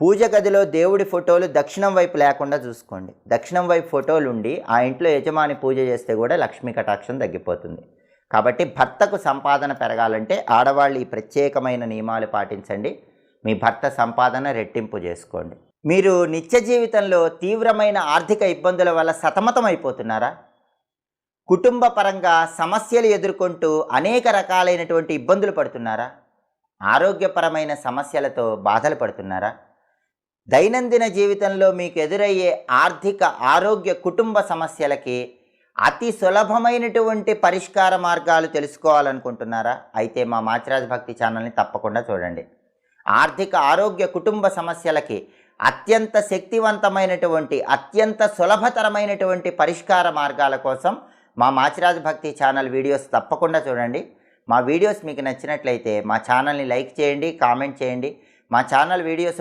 పూజ గదిలో దేవుడి ఫోటోలు దక్షిణం వైపు లేకుండా చూసుకోండి. దక్షిణం వైపు ఫోటోలు ఉండి ఆ ఇంట్లో యజమాని పూజ చేస్తే కూడా లక్ష్మీ కటాక్షం తగ్గిపోతుంది. కాబట్టి భర్తకు సంపాదన పెరగాలంటే ఆడవాళ్ళు ఈ ప్రత్యేకమైన నియమాలు పాటించండి. మీ భర్త సంపాదన రెట్టింపు చేసుకోండి. మీరు నిత్య జీవితంలో తీవ్రమైన ఆర్థిక ఇబ్బందుల వల్ల సతమతం అయిపోతున్నారా? కుటుంబ పరంగా సమస్యలు ఎదుర్కొంటూ అనేక రకాలైనటువంటి ఇబ్బందులు పడుతున్నారా? ఆరోగ్యపరమైన సమస్యలతో బాధలు పడుతున్నారా? దైనందిన జీవితంలో మీకు ఎదురయ్యే ఆర్థిక, ఆరోగ్య, కుటుంబ సమస్యలకి అతి సులభమైనటువంటి పరిష్కార మార్గాలు తెలుసుకోవాలనుకుంటున్నారా? అయితే మా మాచిరాజు భక్తి ఛానల్ని తప్పకుండా చూడండి. ఆర్థిక, ఆరోగ్య, కుటుంబ సమస్యలకి అత్యంత శక్తివంతమైనటువంటి, అత్యంత సులభతరమైనటువంటి పరిష్కార మార్గాల కోసం మా మాచిరాజు భక్తి ఛానల్ వీడియోస్ తప్పకుండా చూడండి. మా వీడియోస్ మీకు నచ్చినట్లయితే మా ఛానల్ని లైక్ చేయండి, కామెంట్ చేయండి. మా ఛానల్ వీడియోస్